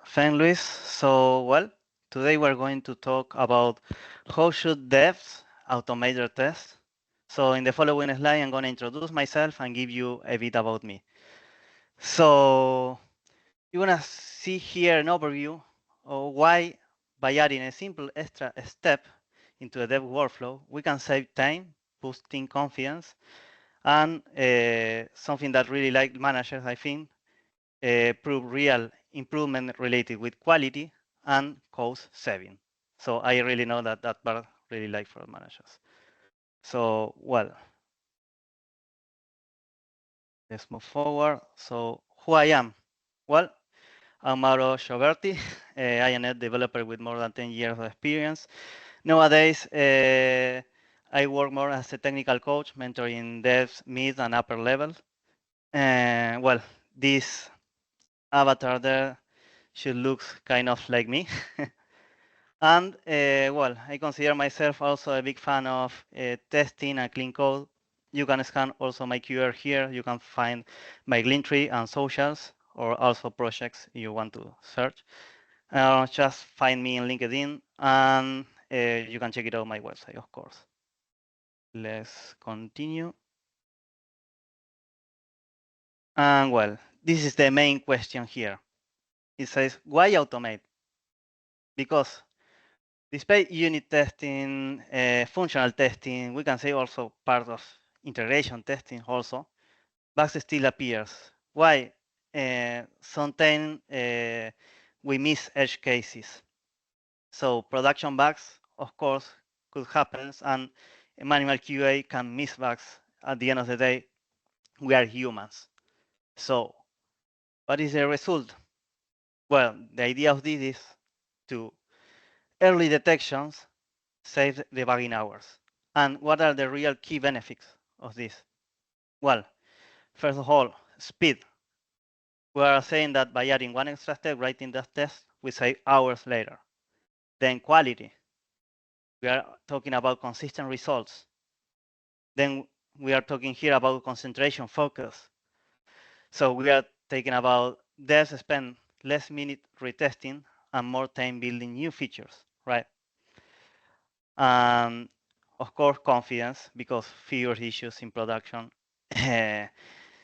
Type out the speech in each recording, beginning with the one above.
Thanks, Luis. So, well, today we're going to talk about how should devs automate their tests. So, in the following slide, I'm going to introduce myself and give you a bit about me. So, you're going to see here an overview of why, by adding a simple extra step into a dev workflow, we can save time, boosting confidence, and something that really like managers, I think, prove real improvement related with quality and cost saving. So I really know that that part really like for managers. So, well, let's move forward. So who I am? Well, I'm Mauro Gioberti. I am a developer with more than 10 years of experience. Nowadays, I work more as a technical coach, mentoring devs mid and upper level. Well, this avatar there should look kind of like me. And well, I consider myself also a big fan of testing and clean code. You can scan also my QR here. You can find my Linktree and socials, or also projects you want to search. Just find me in LinkedIn, and you can check it out on my website, of course. Let's continue. And well, this is the main question here. It says, why automate? Because despite unit testing, functional testing, we can say also part of integration testing also, bugs still appears. Why? Sometimes we miss edge cases. So production bugs, of course, could happen, and manual QA can miss bugs. At the end of the day, we are humans. So what is the result? Well, the idea of this is to early detections save debugging hours. And what are the real key benefits of this? Well, first of all, speed. We are saying that by adding one extra step writing the test, we save hours later. Then quality. We are talking about consistent results. Then we are talking here about concentration, focus. So we are talking about devs spend less minute retesting and more time building new features, right? And of course, confidence, because fewer issues in production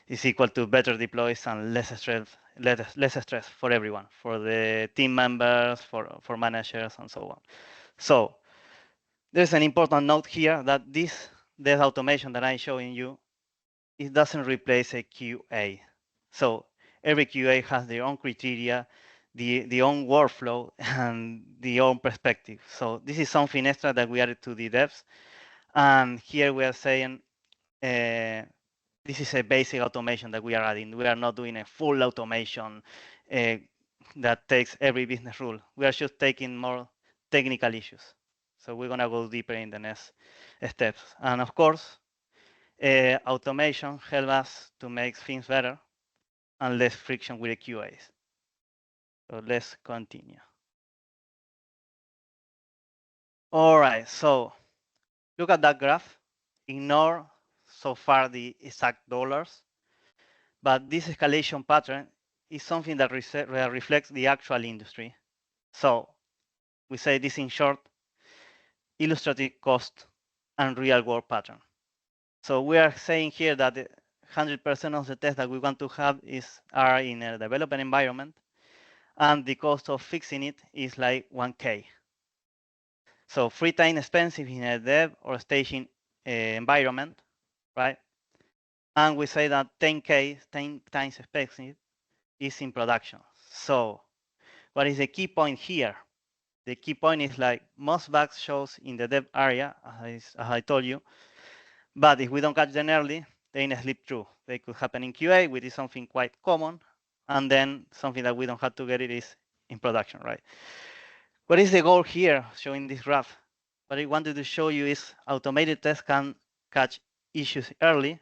is equal to better deploys and less stress for everyone, for the team members, for managers, and so on. So there's an important note here that this automation that I'm showing you, it doesn't replace a QA. So every QA has their own criteria, the own workflow, and the own perspective. So this is something extra that we added to the devs. And here we are saying this is a basic automation that we are adding. We are not doing a full automation that takes every business rule. We are just taking more technical issues. So we're gonna go deeper in the next steps. And of course, automation helps us to make things better and less friction with the QAs. So let's continue. All right, so look at that graph. Ignore so far the exact dollars, but this escalation pattern is something that reflects the actual industry. So we say this in short, illustrative cost and real world pattern. So we are saying here that 100% of the tests that we want to have are in a development environment, and the cost of fixing it is like 1K. So free time expensive in a dev or staging environment, right? And we say that 10K, 10 times expensive, is in production. So what is the key point here? The key point is like most bugs shows in the dev area, as I told you, but if we don't catch them early, they slip through. They could happen in QA, which is something quite common, and then something that we don't have to get it is in production, right? What is the goal here showing this graph? What I wanted to show you is automated tests can catch issues early.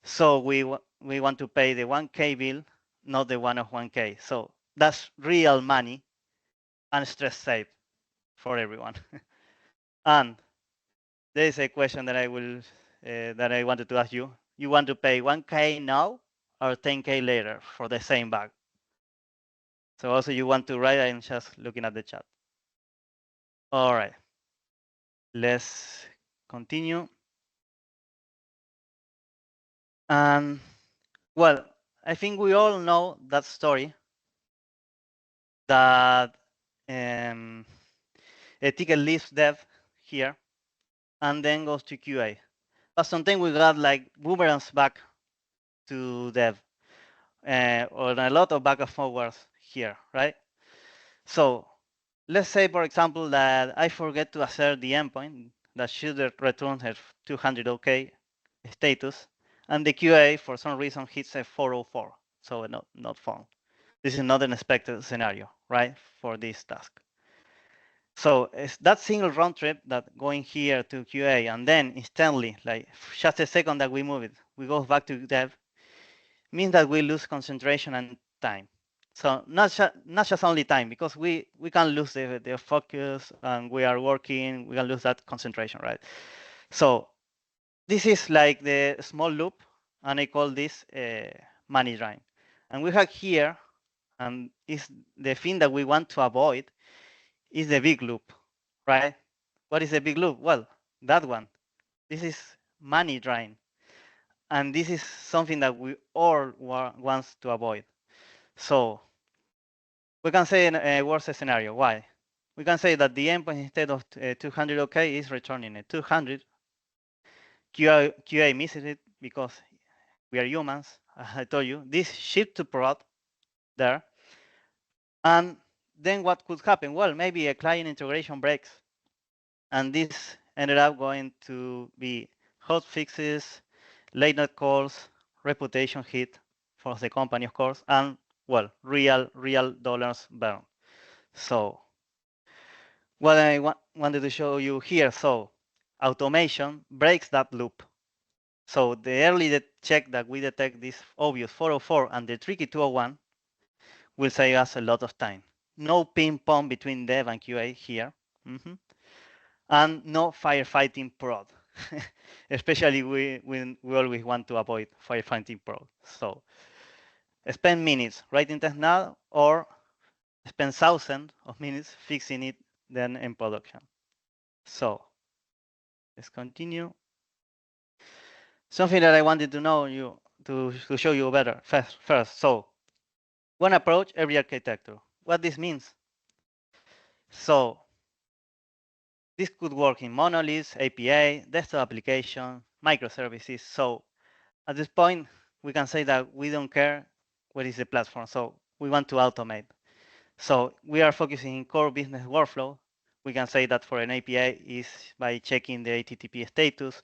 So we want to pay the 1K bill, not the one of 1K. So that's real money and stress saved for everyone. And there is a question that I wanted to ask you. You want to pay 1K now or 10K later for the same bag? So also you want to write, I'm just looking at the chat. All right, let's continue. And well, I think we all know that story that a ticket leaves dev here and then goes to QA. But sometimes we got like boomerangs back to dev or a lot of back and forwards here, right? So let's say, for example, that I forget to assert the endpoint that should return her 200 OK status, and the QA for some reason hits a 404, so not found. This is not an expected scenario, right, for this task. So it's that single round trip that going here to QA and then instantly, like just a second that we move it, we go back to dev, means that we lose concentration and time. So not just only time, because we can lose the focus and we are working, we can lose that concentration, right? So this is like the small loop, and I call this money drain. And we have here, and is the thing that we want to avoid is the big loop, right? What is the big loop? Well, that one. This is money drain. And this is something that we all want to avoid. So we can say a worst scenario. Why? We can say that the endpoint instead of 200 OK is returning a 200. QA misses it because we are humans. I told you this ship to prod there. And then what could happen? Well, maybe a client integration breaks, and this ended up going to be hot fixes, late night calls, reputation hit for the company, of course, and well, real dollars burn. So what I wanted to show you here, so automation breaks that loop. So the early check that we detect this obvious 404 and the tricky 201 will save us a lot of time. No ping pong between dev and QA here. And no firefighting prod. Especially when we always want to avoid firefighting prod. So spend minutes writing test now or spend thousands of minutes fixing it then in production. So let's continue. Something that I wanted to know you to show you better first. So one approach, every architecture. What this means? So this could work in monoliths, API, desktop application, microservices. So at this point, we can say that we don't care what is the platform. So we want to automate. So we are focusing in core business workflow. We can say that for an API is by checking the HTTP status.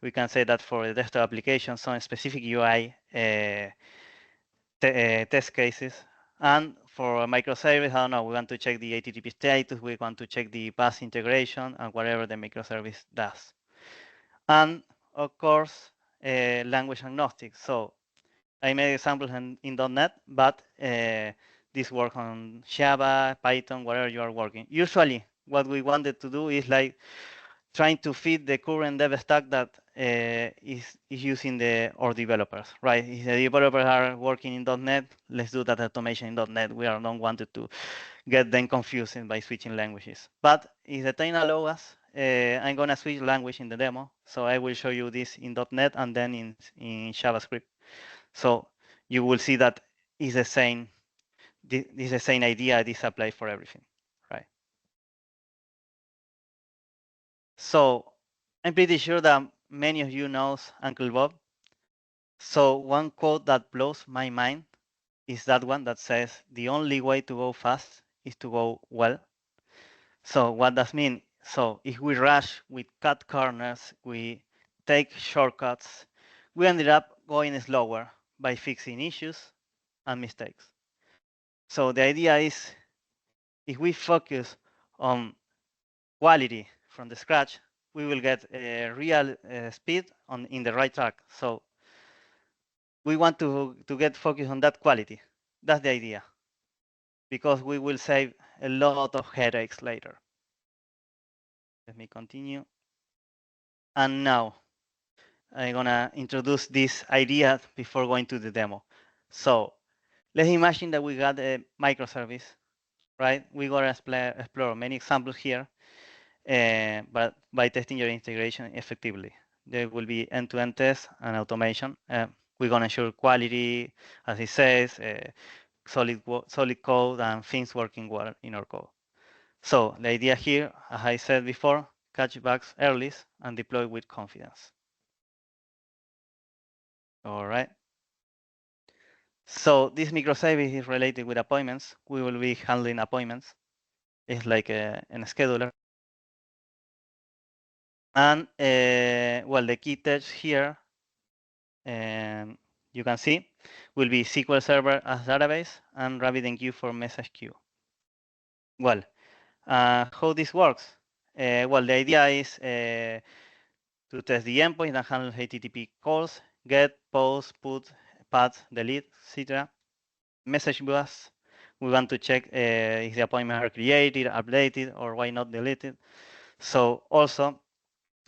We can say that for a desktop application, some specific UI test cases. And for a microservice, I don't know, we want to check the HTTP status, we want to check the bus integration and whatever the microservice does. And of course, language agnostic. So I made examples in .NET, but this work on Java, Python, whatever you are working. Usually, what we wanted to do is like trying to fit the current dev stack that is using our developers, right? If the developers are working in .NET, let's do that automation in .NET. We are not wanted to get them confused by switching languages. But if the time allows us, I'm gonna switch language in the demo. So I will show you this in .NET and then in JavaScript. So you will see that is the same. This is the same idea. This applies for everything, right? So I'm pretty sure that many of you knows Uncle Bob. So one quote that blows my mind is that one that says, the only way to go fast is to go well. So what does mean? So if we rush, we cut corners, we take shortcuts, we ended up going slower by fixing issues and mistakes. So the idea is if we focus on quality from the scratch, we will get a real speed in the right track. So we want to get focused on that quality. That's the idea, because we will save a lot of headaches later. Let me continue. And now I'm gonna introduce this idea before going to the demo. So Let's imagine that we got a microservice, right? We're going to explore many examples here, but by testing your integration effectively. There will be end-to-end tests and automation. We're going to ensure quality, as it says, solid code, and things working well in our code. So the idea here, as I said before, catch bugs early and deploy with confidence. All right. So this microservice is related with appointments. We will be handling appointments. It's like a scheduler. And well, the key text here, you can see, will be SQL Server as database and RabbitMQ for message queue. Well, how this works? Well, the idea is to test the endpoint and handle HTTP calls, get, post, put, path, delete, etc. Message bus, we want to check if the appointments are created, updated, or why not deleted. So also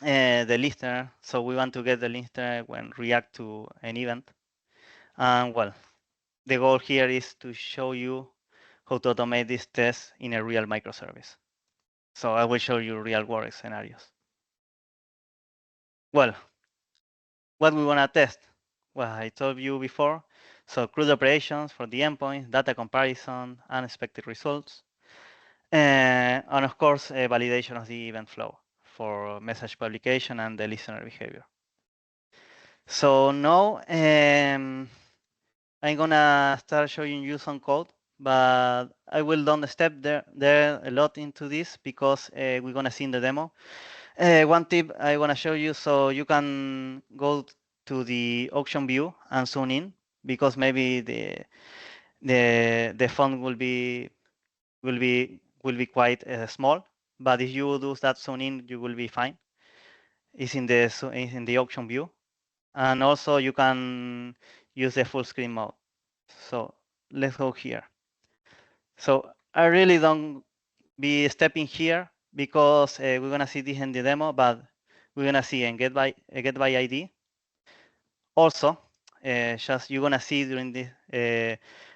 the listener, so we want to get the listener when react to an event. And well, the goal here is to show you how to automate this test in a real microservice. So I will show you real world scenarios. Well, what we want to test? Well, I told you before. So CRUD operations for the endpoint, data comparison, unexpected results, and of course, validation of the event flow for message publication and the listener behavior. So now I'm gonna start showing you some code, but I will don't step there a lot into this because we're gonna see in the demo. One tip I wanna show you, so you can go to the auction view and zoom in, because maybe the font will be quite small. But if you do that zoom in, you will be fine. It's in the auction view, and also you can use the full screen mode. So let's go here. So I really don't be stepping here because we're gonna see this in the demo, but we're gonna see and get by ID. Also, just you're gonna see during this,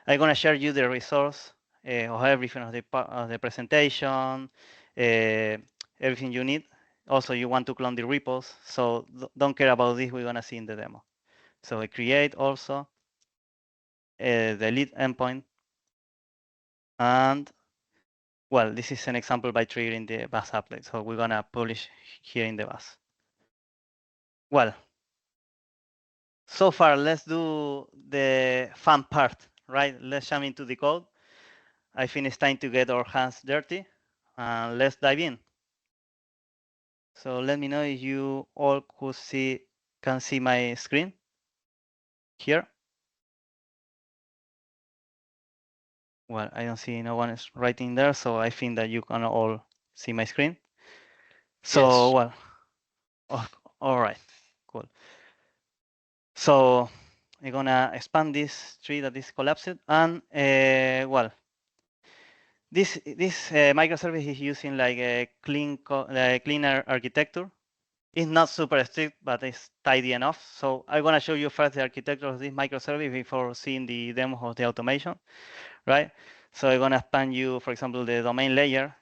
I'm gonna share you the resource of everything of the presentation, everything you need. Also, you want to clone the repos, so don't care about this. We're gonna see in the demo. So I create also the lead endpoint, and well, this is an example by triggering the bus applet. So we're gonna publish here in the bus. Well, so far, let's do the fun part, right? Let's jump into the code. I think it's time to get our hands dirty, and let's dive in. So let me know if you all can see my screen here. Well, I don't see no one is writing there, so I think that you can all see my screen. So, yes. Well, all right, cool. So I'm gonna expand this tree that is collapsed, and well, this microservice is using like a cleaner architecture. It's not super strict, but it's tidy enough. So I'm gonna show you first the architecture of this microservice before seeing the demo of the automation, right? So I'm gonna expand you, for example, the domain layer.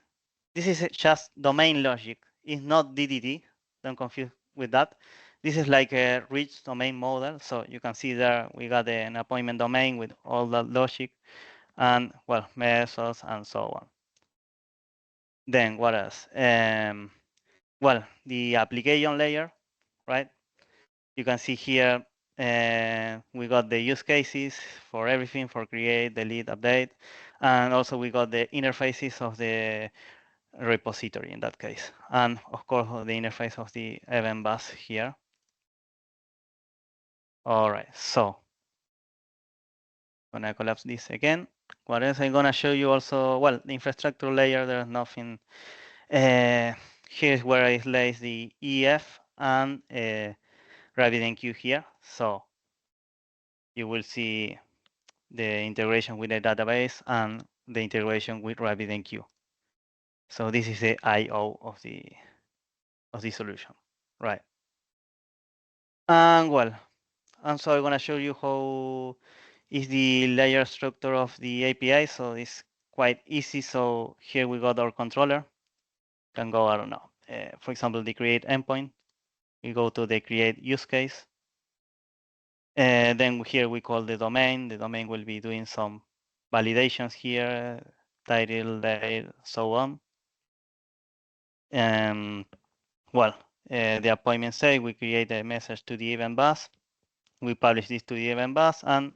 This is just domain logic. It's not DDD. Don't confuse with that. This is like a rich domain model. So you can see there we got an appointment domain with all that logic and, well, methods and so on. Then what else? Well, the application layer, right? You can see here we got the use cases for everything, for create, delete, update, and also we got the interfaces of the repository in that case, and of course the interface of the event bus here. All right, so I'm gonna collapse this again. What else I'm gonna show you also? Well, the infrastructure layer, there's nothing. Here's where I place the EF and RabbitMQ here. So you will see the integration with the database and the integration with RabbitMQ. So this is the I/O of the solution, right? And well, and so I'm gonna show you how is the layer structure of the API, so it's quite easy. So here we got our controller. Can go, I don't know, for example, the create endpoint. We go to the create use case. Then here we call the domain. The domain will be doing some validations here, title, date, so on. Well, the appointment say we create a message to the event bus. We publish this to the event bus, and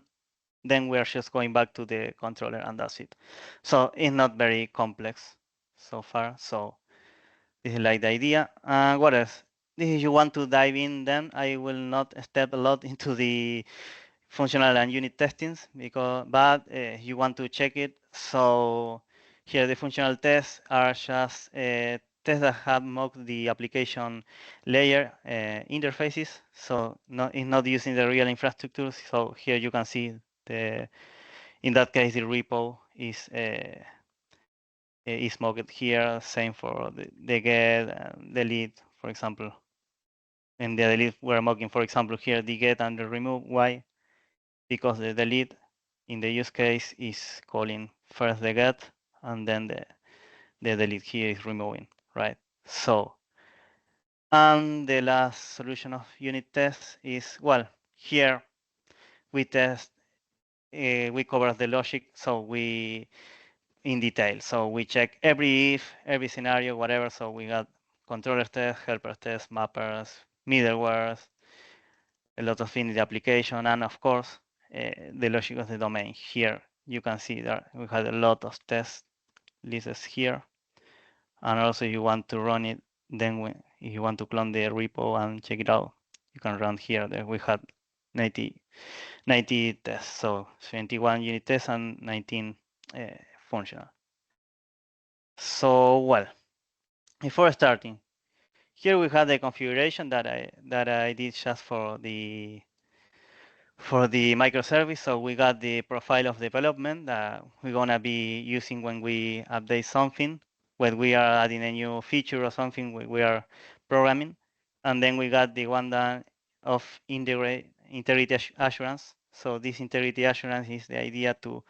then we are just going back to the controller, and that's it. So it's not very complex so far. So this is like the idea. What else? If you want to dive in, then I will not step a lot into the functional and unit testings but you want to check it. So here the functional tests are just tests that have mocked the application layer interfaces. So it's not using the real infrastructure. So here you can see in that case the repo is mocked here. Same for the get and delete, for example. In the delete we're mocking, for example, here the get and the remove. Why? Because the delete in the use case is calling first the get and then the delete here is removing, right? So, and the last solution of unit tests is, well, here we test, we cover the logic, so we in detail. So we check every if, every scenario, whatever. So we got controller tests, helper tests, mappers, middlewares, a lot of things in the application, and of course, the logic of the domain. Here you can see that we had a lot of test lists here. And also if you want to run it, then if you want to clone the repo and check it out, you can run here. There we had 90 tests, so 21 unit tests and 19 functional. So, well, before starting, here we have the configuration that I did just for the microservice. So we got the profile of development that we're gonna be using when we update something, when we are adding a new feature or something we are programming. And then we got the one that of integrity assurance. So this integrity assurance is the idea to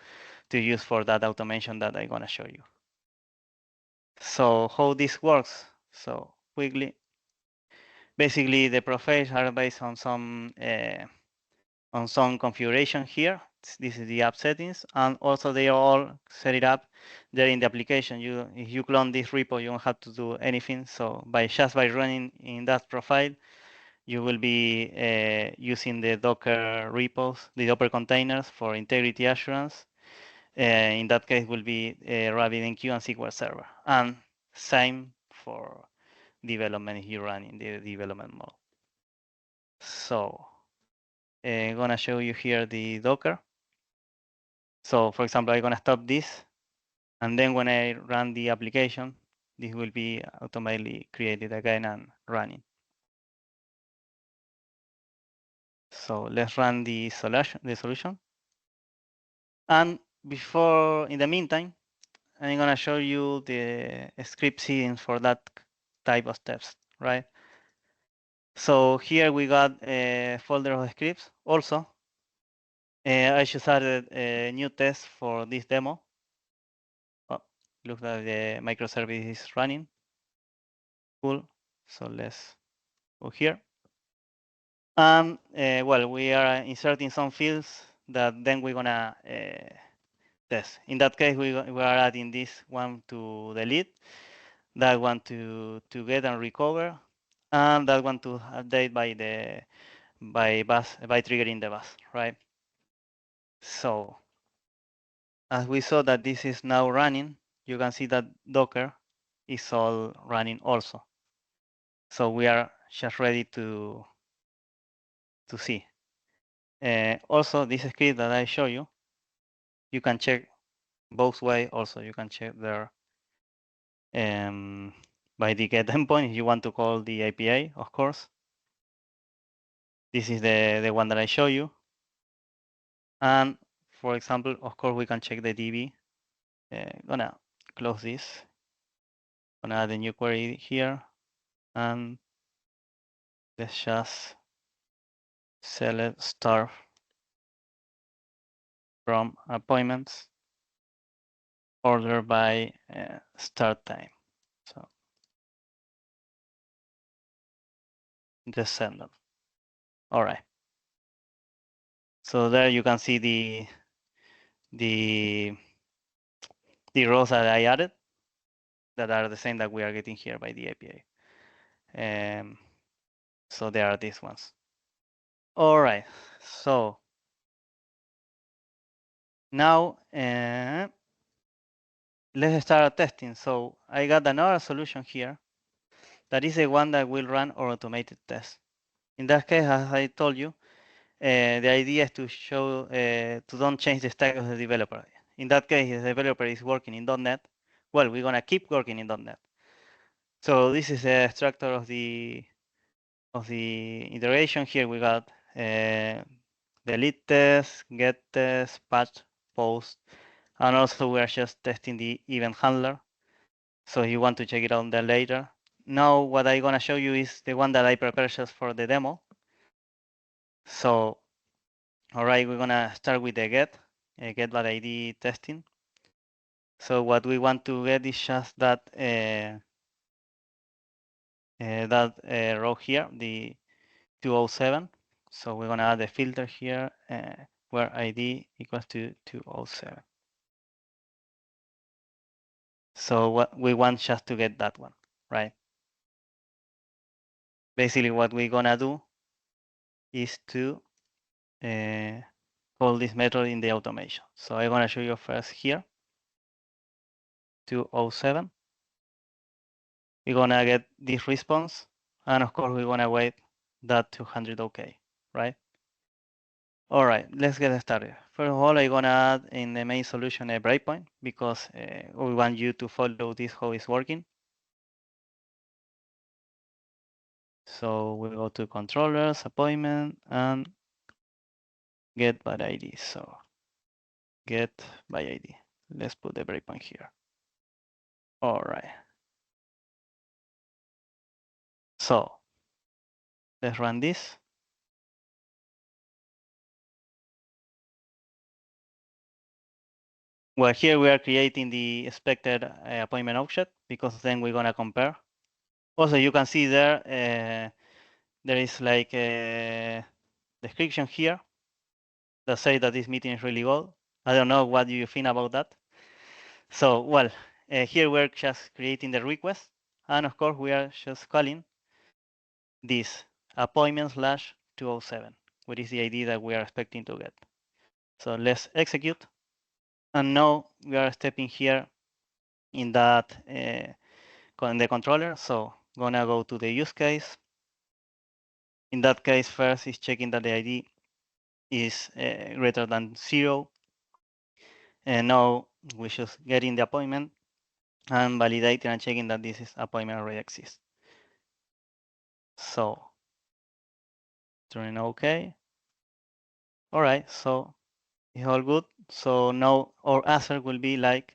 use for that automation that I'm gonna show you. So how this works? So quickly, basically the profiles are based on some configuration here. This is the app settings, and also they are all set it up there in the application. If you clone this repo, you don't have to do anything. So just by running in that profile, you will be using the Docker repos, the Docker containers for integrity assurance. In that case, will be RabbitMQ and SQL Server, and same for development if you run in the development mode. So I'm gonna show you here the Docker. So for example, I'm gonna stop this, and then when I run the application, this will be automatically created again and running. So let's run the solution. And in the meantime, I'm gonna show you the script settings for that type of steps, right? So here we got a folder of scripts. Also, I just added a new test for this demo. Oh, looks like the microservice is running. Cool. So let's go here. And well, we are inserting some fields that then we're gonna test. In that case, we are adding this one to delete, that one to get and recover, and that one to update by triggering the bus, right? So as we saw that this is now running, you can see that Docker is all running also. So we are just ready to see. Also, this script that I show you, you can check both ways. Also, you can check there by the get endpoint if you want to call the API, of course. This is the one that I show you. And for example, of course, we can check the DB. Gonna close this. Gonna add a new query here, and let's just select star from appointments order by start time. So descendant. All right. So there you can see the rows that I added that are the same that we are getting here by the API. So there are these ones. All right. So now let's start testing. So I got another solution here that is the one that will run our automated test. In that case, as I told you, the idea is to show to don't change the stack of the developer. In that case, if the developer is working in .NET, well, we're gonna keep working in .NET. So this is the structure of the iteration. Here we got delete test, get test, patch, post, and also we are just testing the event handler. So you want to check it out there later. Now what I'm gonna show you is the one that I prepared just for the demo. So, all right, we're gonna start with the get by ID testing. So what we want to get is just that row here, the 207. So we're gonna add a filter here where ID equals to 207. So what we want just to get that one, right? Basically what we're gonna do is to call this method in the automation. So I'm gonna show you first here, 207. We're gonna get this response, and of course we're gonna wait that 200 OK, right? All right, let's get started. First of all, I'm gonna add in the main solution a breakpoint because we want you to follow this how it's working. So we go to controllers, appointment, and get by ID. So get by ID. Let's put the breakpoint here. All right. So let's run this. Well, here we are creating the expected appointment object because then we're gonna compare. Also, you can see there, there is like a description here that say that this meeting is really good. I don't know what you think about that. So, well, here we're just creating the request. And of course, we are just calling this appointment slash 207, which is the ID that we are expecting to get. So let's execute. And now we are stepping here in that in the controller. So gonna go to the use case. In that case, first is checking that the ID is greater than 0. And now we just getting the appointment and validating and checking that this is appointment already exists. So turning OK. All right, so it's all good. So now our answer will be like,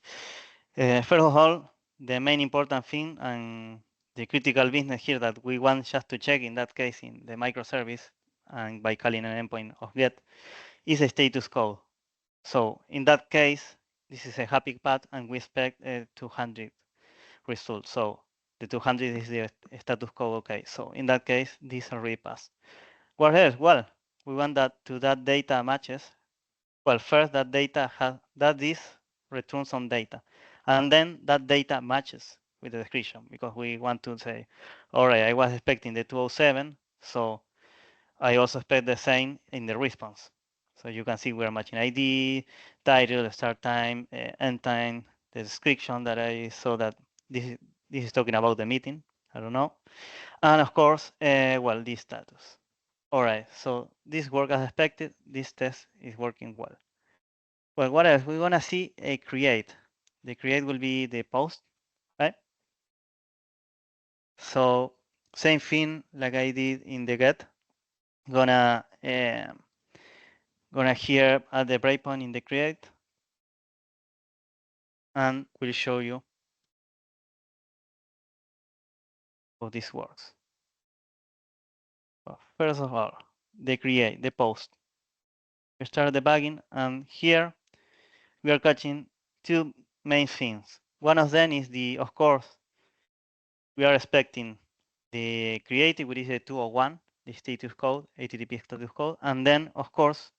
first of all, the main important thing and the critical business here that we want just to check in that case in the microservice and by calling an endpoint of get is a status code. So in that case, this is a happy path and we expect 200 results. So the 200 is the status code. Okay, so in that case, this already passed. What else? Well, we want that to that data matches. Well, first that data has that this returns some data, and then that data matches with the description because we want to say, all right, I was expecting the 207, so I also expect the same in the response. So you can see we're matching ID, title, start time, end time, the description that I saw that this is talking about the meeting. I don't know. And of course, well, this status. All right, so this work as expected. This test is working well. Well, what else? We're gonna see a create. The create will be the post, right? So same thing like I did in the get. Gonna here add the breakpoint in the create, and we'll show you how this works. So first of all, the create, the post. We start debugging, and here we are catching two main things. One of them is of course, we are expecting the creative, which is the 201, the status code, HTTP status code, and then of course,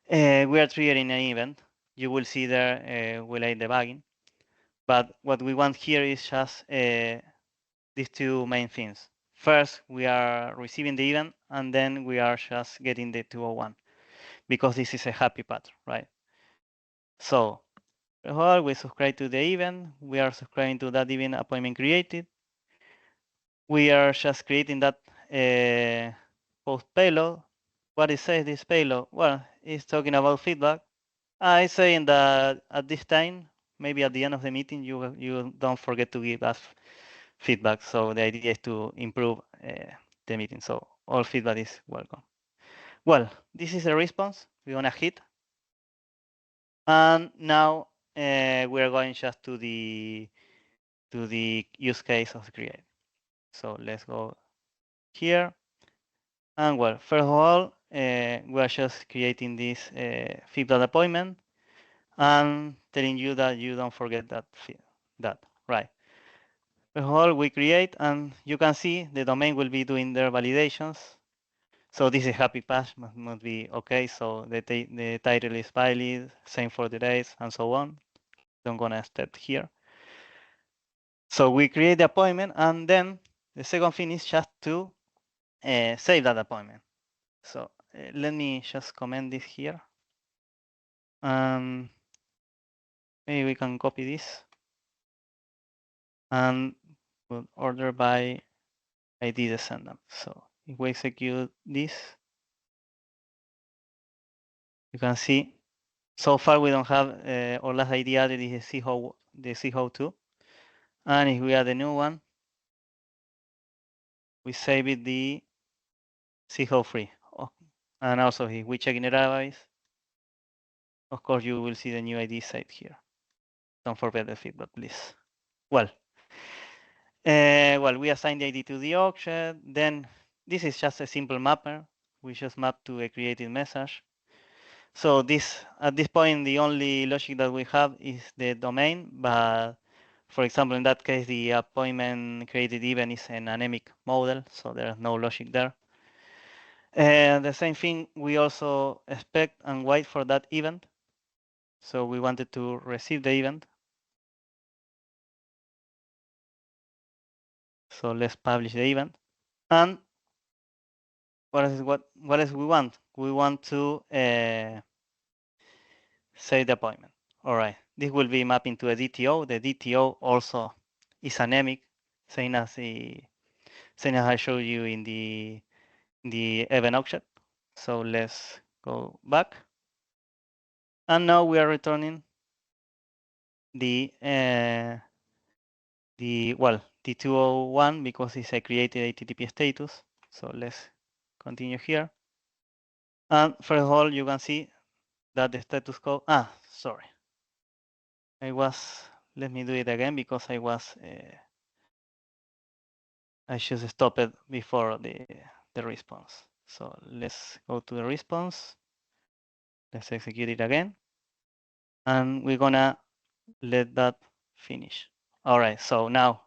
we are triggering an event. You will see there while I debugging. But what we want here is just these two main things. First, we are receiving the event, and then we are just getting the 201 because this is a happy path, right? So, we subscribe to the event. We are subscribing to that event appointment created. We are just creating that post payload. What it says this payload? Well, it's talking about feedback. It's saying that at this time, maybe at the end of the meeting, you don't forget to give us feedback. So the idea is to improve the meeting. So all feedback is welcome. Well, this is a response we're gonna hit. And now we are going just to the use case of create. So let's go here. And well, first of all, we are just creating this feedback appointment and telling you that you don't forget that, right? First of all, we create, and you can see the domain will be doing their validations. So this is happy patch, must be okay. So the title is valid, same for the days, and so on. Don't gonna step here. So we create the appointment, and then the second thing is just to save that appointment. So let me just comment this here. Maybe we can copy this and we'll order by ID descendant. So if we execute this, you can see so far we don't have our last ID added is the CHO2. And if we add a new one, we save it the CHO3. Oh, and also if we check in the database, of course you will see the new ID saved here. Don't forget the feedback, please. Well, we assign the ID to the object. Then this is just a simple mapper. We just map to a created message. So at this point, the only logic that we have is the domain. But for example, in that case, the appointment created event is an anemic model, so there's no logic there. And the same thing, we also expect and wait for that event. So we wanted to receive the event. So let's publish the event. And what else we want? We want to save the appointment. All right, this will be mapping to a DTO. The DTO also is anemic, same as I showed you in the event object. So let's go back. And now we are returning the 201 because it's a created HTTP status. So let's continue here. And first of all, you can see that the status code. Sorry. Let me do it again because I should stop it before the response. So let's go to the response. Let's execute it again. And we're gonna let that finish. All right, so now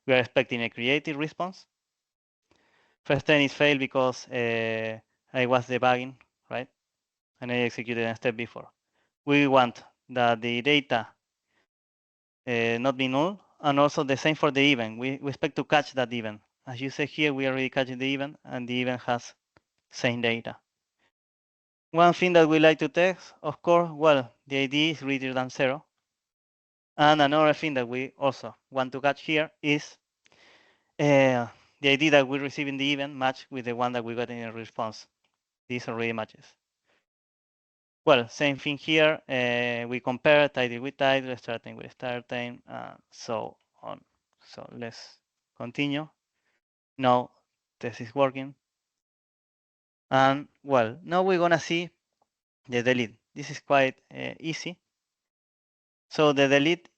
we are expecting a creative response. First time is failed because I was debugging, right? And I executed a step before. We want that the data not be null, and also the same for the event. We expect to catch that event. As you say here, we already catching the event, and the event has same data. One thing that we like to test, of course, well, the ID is greater than 0. And another thing that we also want to catch here is the ID that we receive in the event match with the one that we got in the response. This already matches. Well, same thing here. We compare title with title, start time with start time, so on. So let's continue. Now this is working. And well, now we're gonna see the delete. This is quite easy. So the delete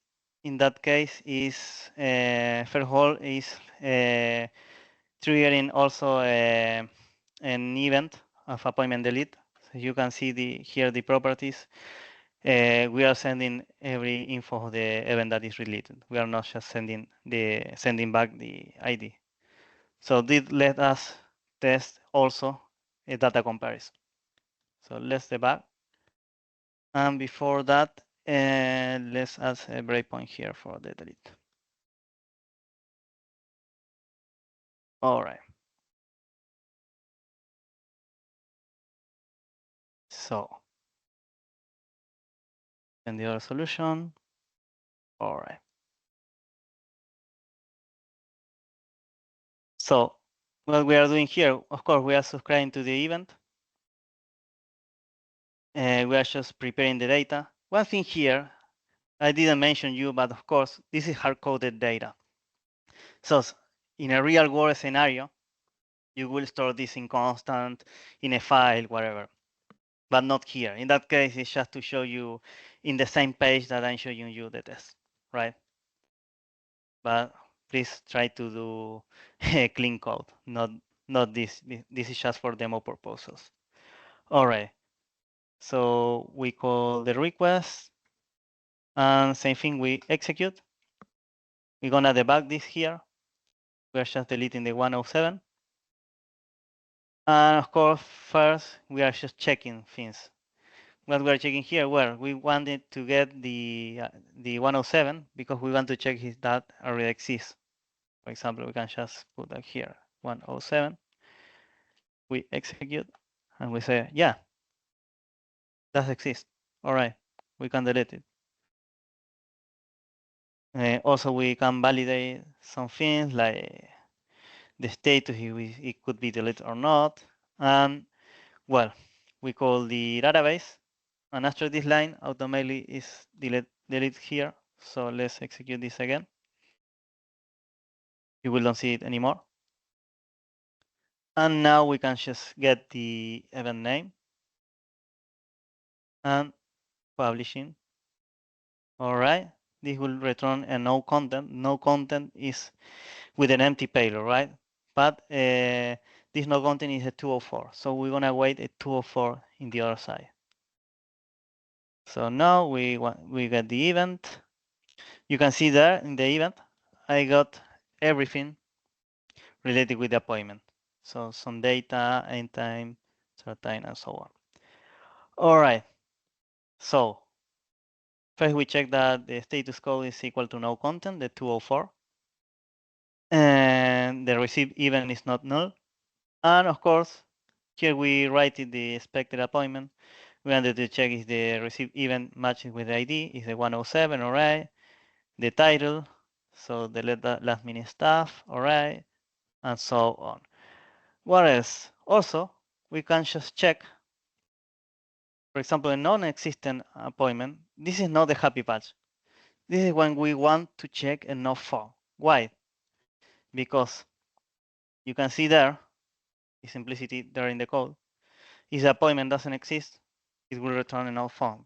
in that case is first of all is triggering also an event of appointment delete. So you can see here the properties. we are sending every info of the event that is related. We are not just sending back the ID. So this let us test also a data comparison. So let's debug. And before that, let's add a breakpoint here for the delete. All right. So, and the other solution. All right. So, what we are doing here, of course, we are subscribing to the event. We are just preparing the data. One thing here, I didn't mention you, but of course, this is hard-coded data. So, in a real-world scenario, you will store this in constant, in a file, whatever. But not here. In that case, it's just to show you in the same page that I'm showing you the test, right? But please try to do a clean code, not this. This is just for demo purposes. All right. So we call the request, and same thing, we execute. We're gonna debug this here. We're just deleting the 107. And of course, first, we are just checking things. What we are checking here, well, we wanted to get the 107 because we want to check if that already exists. For example, we can just put that here, 107. We execute, and we say, yeah, that exists. All right, we can delete it. Also, we can validate some things like the status, if it could be deleted or not. And well, we call the database, and after this line, automatically is delete here. So let's execute this again. You will not see it anymore. And now we can just get the event name and publishing. All right, this will return a no content. No content is with an empty payload, right? But this no content is a 204. So we're gonna wait a 204 in the other side. So now we get the event. You can see there in the event, I got everything related with the appointment. So some data, end time, start time, and so on. All right. So first we check that the status code is equal to no content, the 204. And the received event is not null. And of course, here we write in the expected appointment. We wanted to check if the received event matches with the ID, is the 107, all right. The title, so the last minute stuff, all right, and so on. What else? Also, we can just check, for example, a non-existent appointment. This is not the happy patch. This is when we want to check a no phone. Why? Because you can see there, the simplicity there in the code. If the appointment doesn't exist, it will return a no found.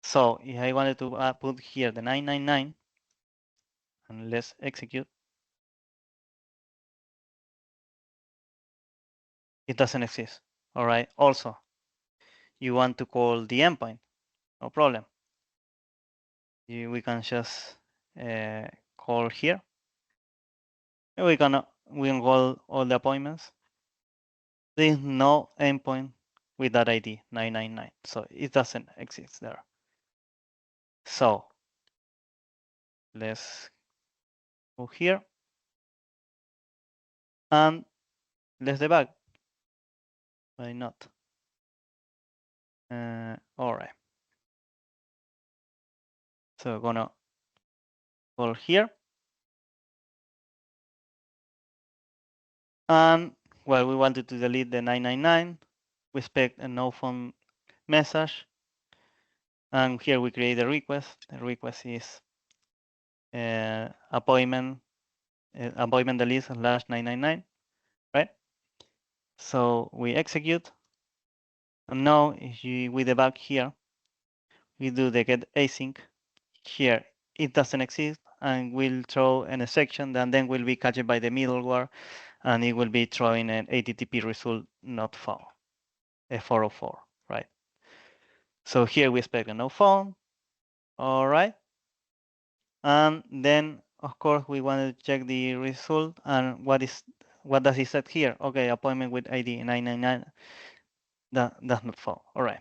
So if I wanted to put here the 999 and let's execute, it doesn't exist. All right. Also, you want to call the endpoint, no problem. We can just call here. And we can call all the appointments. There is no endpoint with that ID 999, so it doesn't exist there. So let's go here and let's debug. Why not? All right. So we're gonna call here. And well, we wanted to delete the 999. We expect a no phone message. And here we create a request. The request is appointment delete slash 999, right? So we execute. And now if we debug here, we do the get async. Here it doesn't exist, and we'll throw an exception that then will be catched by the middleware, and it will be throwing an HTTP result not found, a 404, right? So here we expect a no phone. All right. And then of course we want to check the result and what does it set here? Okay, appointment with ID 999. That does not fall. All right.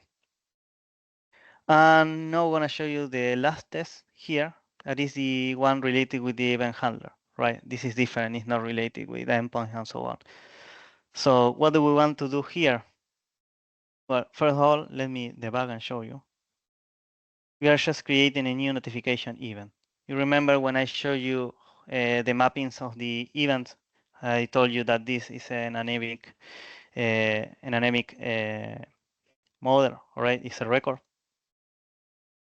And now I'm gonna show you the last test here. That is the one related with the event handler, right? This is different. It's not related with endpoint and so on. So what do we want to do here? Well, first of all, let me debug and show you. We are just creating a new notification event. You remember when I showed you the mappings of the event, I told you that this is an anemic model, right? It's a record.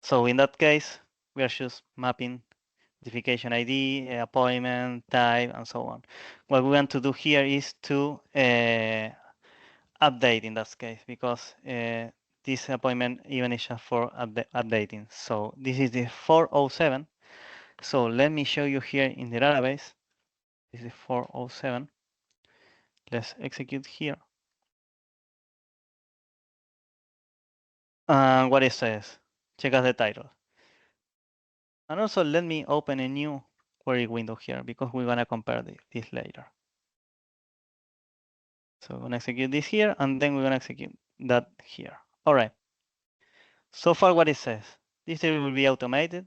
So in that case, we are just mapping notification ID, appointment, type, and so on. What we want to do here is to update in that case because this appointment even is just for updating. So this is the 407. So let me show you here in the database. This is 407. Let's execute here. And what it says, check out the title. And also let me open a new query window here because we're gonna compare this later. So we're gonna execute this here and then we're gonna execute that here. All right. So far what it says, this will be automated.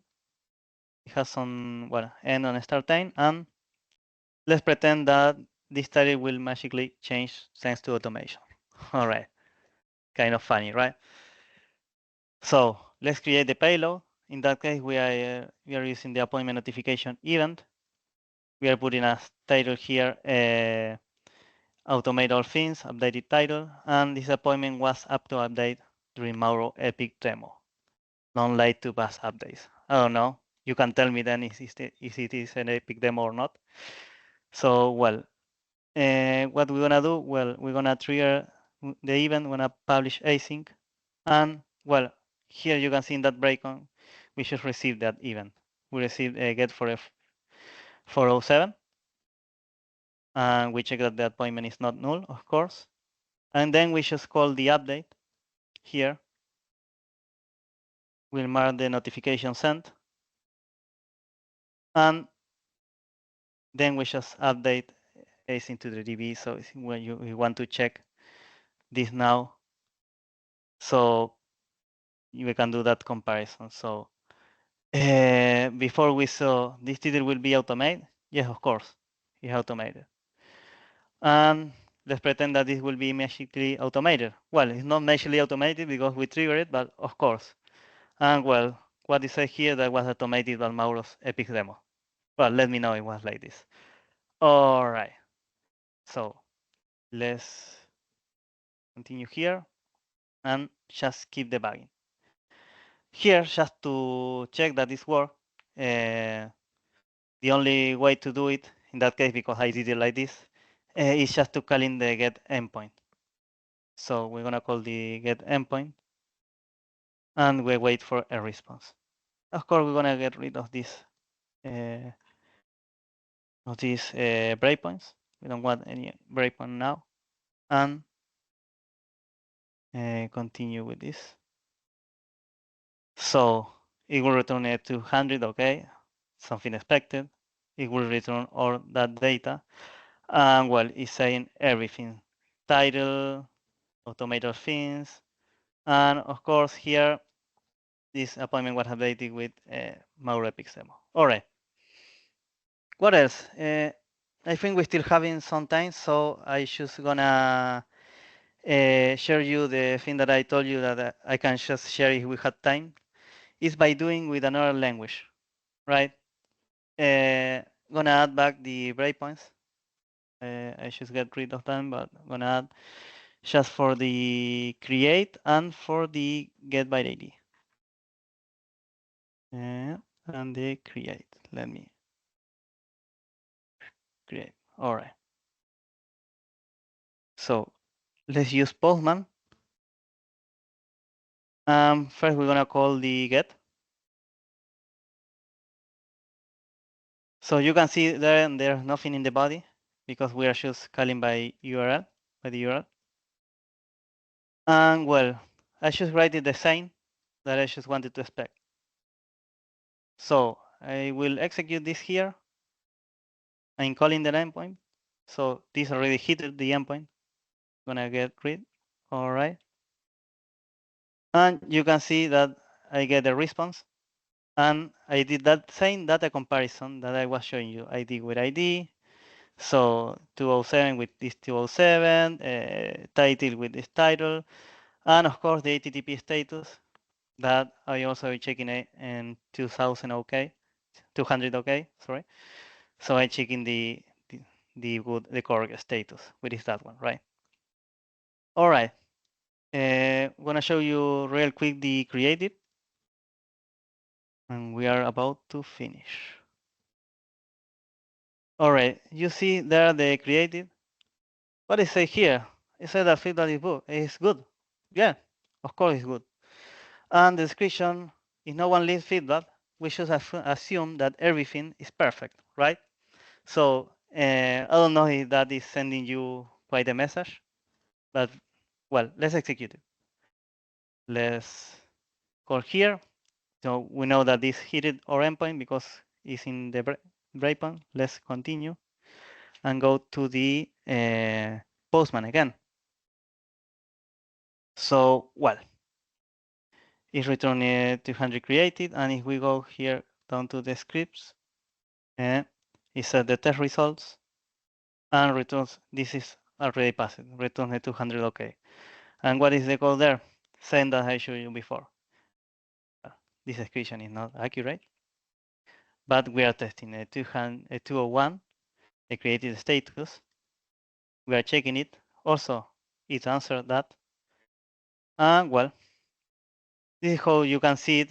It has some, well, end on start time, and let's pretend that this title will magically change thanks to automation. All right, kind of funny, right? So let's create the payload. In that case, we are using the appointment notification event. We are putting a title here, automate all things, updated title, and this appointment was up to update during Mauro Epic demo. Don't like to pass updates. I don't know. You can tell me then if it is an Epic demo or not. So, well, what we're gonna do? Well, we're gonna trigger the event, we're gonna publish async, and well, here you can see in that breakpoint, we just received that event. We received a get for F407, and we check that the appointment is not null, of course. And then we just call the update here. We'll mark the notification sent, and then we just update async to the DB. So when you want to check this now, so we can do that comparison. So before we saw this title will be automated. Yes, of course, it's automated. And let's pretend that this will be magically automated. Well, it's not magically automated because we trigger it, but of course. And well, what is said here that was automated by Mauro's Epic demo. Well, let me know it was like this. All right. So let's continue here and just keep debugging. Here, just to check that this works, the only way to do it in that case, because I did it like this, is just to call in the get endpoint. So we're gonna call the get endpoint, and we wait for a response. Of course, we're gonna get rid of these breakpoints. We don't want any breakpoint now, and continue with this. So it will return a 200, okay, something expected. It will return all that data, and well, it's saying everything: title, automated things, and of course here this appointment was updated with Mauro Epic demo. All right. What else? I think we're still having some time, so I just gonna share you the thing that I told you that I can just share if we had time. Is by doing with another language, right? Gonna add back the breakpoints. I should get rid of them, but gonna add just for the create and for the get by ID. And the create. Let me create. All right. So let's use Postman. First, we're gonna call the get. So you can see there's nothing in the body because we are just calling by URL, by the URL. And well, I just write it the same that I just wanted to expect. So I will execute this here. I'm calling the endpoint. So this already hit the endpoint. Gonna get rid. All right. And you can see that I get a response. And I did that same data comparison that I was showing you. ID with ID. So 207 with this 207, title with this title, and of course the HTTP status that I also checking it in 2000 OK, 200 OK, sorry. So I checking the correct status, which is that one, right? All right. I'm gonna show you real quick the created, and we are about to finish. All right, you see there the created. What is it here? It said that feedback is good. Yeah, of course it's good. And the description, if no one leaves feedback, we should assume that everything is perfect, right? So I don't know if that is sending you quite a message, but well, let's execute it. Let's call here. So we know that this hit our endpoint because it's in the breakpoint. Let's continue and go to the Postman again. So, well, it's returning 200 created, and if we go here down to the scripts, it says the test results and returns, this is already passed, returns the 200 OK. And what is the code there? Same that I showed you before. This description is not accurate, but we are testing a 201, the created status. We are checking it. Also, it answered that. And well, this is how you can see it.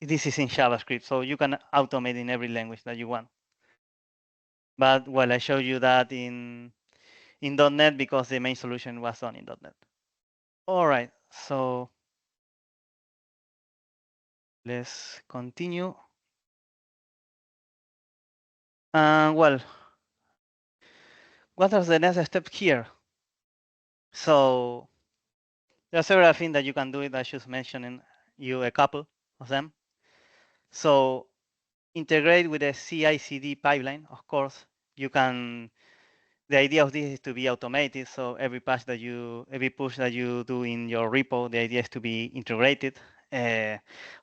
This is in JavaScript, so you can automate in every language that you want. But well, I showed you that in .NET because the main solution was done in .NET. All right, so let's continue. Well, what are the next steps here? So there are several things that you can do. I just mentioned you a couple of them. So integrate with the CI/CD pipeline. Of course, you can. The idea of this is to be automated. So every push that you do in your repo, the idea is to be integrated.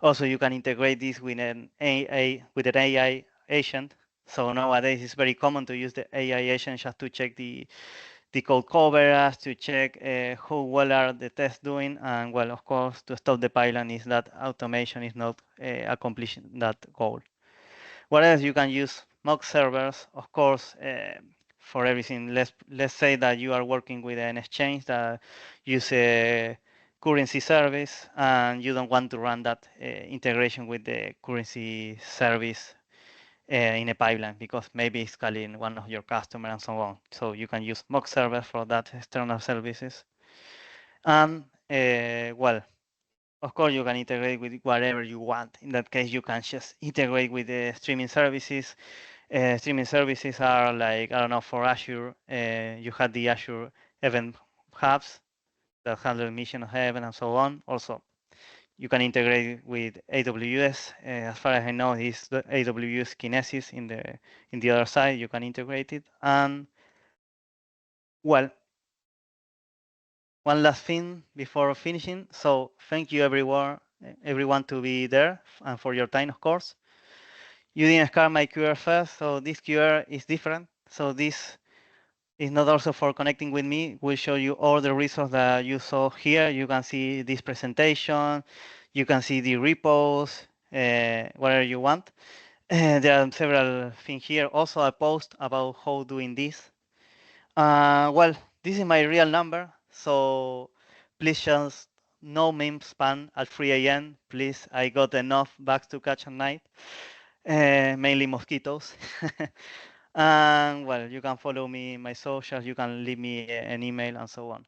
Also, you can integrate this with an AI agent. So nowadays it's very common to use the AI agent just to check the code coverage, to check how well are the tests doing, and well, of course, to stop the pipeline is that automation is not accomplishing that goal. What else you can use? Mock servers, of course, for everything. Let's say that you are working with an exchange that use a currency service, and you don't want to run that integration with the currency service in a pipeline because maybe it's calling one of your customers and so on. So you can use mock server for that external services. And well, of course, you can integrate with whatever you want. In that case, you can just integrate with the streaming services. Streaming services are like, I don't know, for Azure, you have the Azure Event Hubs that handle mission of heaven and so on. Also, you can integrate with AWS. As far as I know, is the AWS Kinesis in the other side. You can integrate it. And well, one last thing before finishing. So thank you everyone to be there and for your time, of course. You didn't scan my QR first, so this QR is different. So this is not also for connecting with me. We'll show you all the resources that you saw here. You can see this presentation. You can see the repos, whatever you want. There are several things here. Also a post about how doing this. Well, this is my real number, so please just no meme spam at 3 a.m. Please, I got enough bugs to catch at night, mainly mosquitoes. And well, you can follow me in my socials, you can leave me an email and so on.